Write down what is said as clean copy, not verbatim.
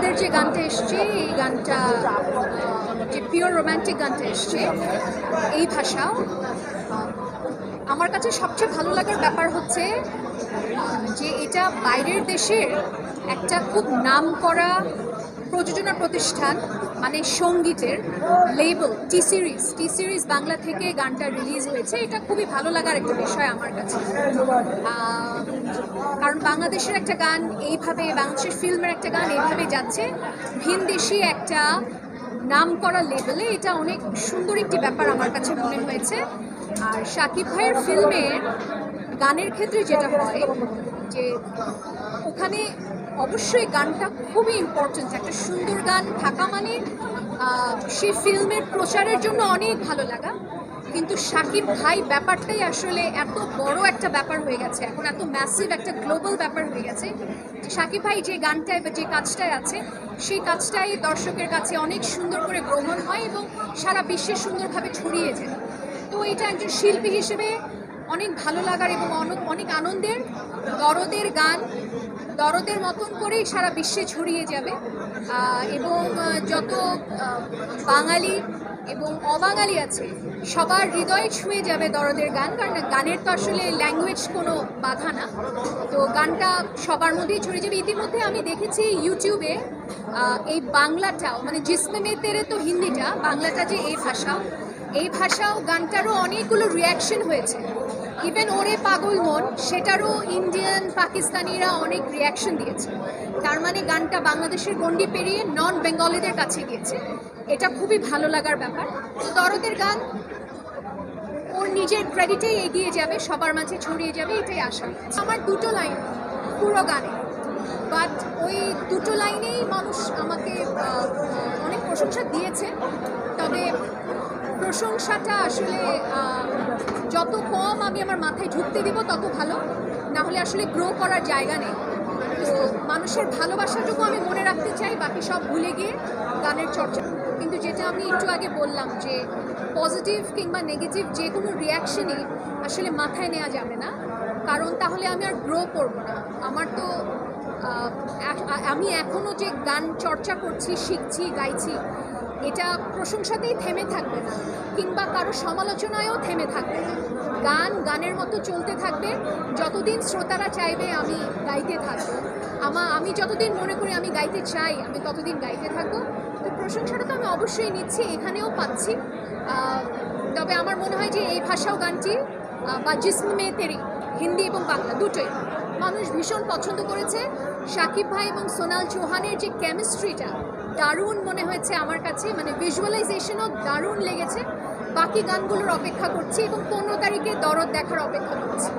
দরদের যে গানটা এসছে এই গানটা যে পিওর রোম্যান্টিক গানটা এসছে এই ভাষাও আমার কাছে সবচেয়ে ভালো লাগার ব্যাপার হচ্ছে যে এটা বাইরের দেশের একটা খুব নামকরা প্রযোজনা প্রতিষ্ঠান মানে সঙ্গীতের লেবেল টি সিরিজ বাংলা থেকে গানটা রিলিজ হয়েছে। এটা খুবই ভালো লাগার একটা বিষয় আমার কাছে, কারণ বাংলাদেশের একটা গান এইভাবে, বাংলাদেশের ফিল্মের একটা গান এইভাবে যাচ্ছে ভিনদেশি একটা নাম করা লেভেলে, এটা অনেক সুন্দর একটি ব্যাপার আমার কাছে মনে হয়েছে। আর শাকিব ভাইয়ের ফিল্মের গানের ক্ষেত্রে যেটা হয় যে ওখানে অবশ্যই গানটা খুবই ইম্পর্টেন্ট। একটা সুন্দর গান থাকা মানে সেই ফিল্মের প্রচারের জন্য অনেক ভালো লাগা, কিন্তু শাকিব ভাই ব্যাপারটাই আসলে এত বড় একটা ব্যাপার হয়ে গেছে, এখন এত ম্যাসিভ একটা গ্লোবাল ব্যাপার হয়ে গেছে যে শাকিব ভাই যে গানটায় বা যে কাজটায় আছে সেই কাজটাই দর্শকের কাছে অনেক সুন্দর করে গ্রহণ হয় এবং সারা বিশ্বে সুন্দরভাবে ছড়িয়ে যায়। তো এটা একজন শিল্পী হিসেবে অনেক ভালো লাগার এবং অনেক আনন্দের। দরদের গান দরদের মতন করেই সারা বিশ্বে ছড়িয়ে যাবে এবং যত বাঙালি এবং অবাঙালি আছে সবার হৃদয়ে ছুঁয়ে যাবে দরদের গান, কারণ গানের তো আসলে ল্যাঙ্গুয়েজ কোনো বাধা না, তো গানটা সবার মধ্যেই ছড়িয়ে যাবে। ইতিমধ্যে আমি দেখেছি ইউটিউবে এই বাংলাটাও মানে জিসমে মে তেরে তো হিন্দিটা, বাংলাটা যে এই ভাষাও গানটারও অনেকগুলো রিয়াকশন হয়েছে। ইভেন ওরে পাগল মন সেটারও ইন্ডিয়ান পাকিস্তানিরা অনেক রিয়াকশন দিয়েছে, তার মানে গানটা বাংলাদেশের গণ্ডি পেরিয়ে নন বেঙ্গলিদের কাছে গিয়েছে। এটা খুবই ভালো লাগার ব্যাপার। তো দরদের গান ওর নিজের ক্রেডিটেই এগিয়ে যাবে, সবার মাঝে ছড়িয়ে যাবে, এটাই আশা। আমার দুটো লাইন পুরো গানে, বাট ওই দুটো লাইনেই মানুষ আমাকে অনেক প্রশংসা দিয়েছে। তবে প্রশংসাটা আসলে যত কম আমি আমার মাথায় ঢুকতে দেব তত ভালো, না হলে আসলে গ্রো করার জায়গা নেই। তো মানুষের ভালোবাসাটুকু আমি মনে রাখতে চাই, বাকি সব ভুলে গিয়ে গানের চর্চা। কিন্তু যেটা আমি একটু আগে বললাম যে পজিটিভ কিংবা নেগেটিভ যে কোনো রিয়াকশনই আসলে মাথায় নেওয়া যাবে না, কারণ তাহলে আমি আর গ্রো করবো না। আমার তো আমি এখনও যে গান চর্চা করছি, শিখছি, গাইছি, এটা প্রশংসাতেই থেমে থাকবে না কিংবা কারো সমালোচনায়ও থেমে থাকবে না। গানের মতো চলতে থাকবে, যতদিন শ্রোতারা চাইবে আমি গাইতে থাকবো। আমি যতদিন মনে করি আমি গাইতে চাই আমি ততদিন গাইতে থাকবো। তো প্রশংসাটা তো আমি অবশ্যই নিচ্ছি, এখানেও পাচ্ছি। তবে আমার মনে হয় যে এই ভাষাও গানটি বা জিসমে মে তেরি হিন্দি এবং বাংলা দুটোই মানুষ ভীষণ পছন্দ করেছে। শাকিব ভাই এবং সোনাল চৌহানের যে কেমিস্ট্রিটা দারুণ মনে হয়েছে আমার কাছে, মানে ভিজুয়ালাইজেশনও দারুণ লেগেছে। বাকি গানগুলোর অপেক্ষা করছি এবং 15 তারিখে দরদ দেখার অপেক্ষা করছি।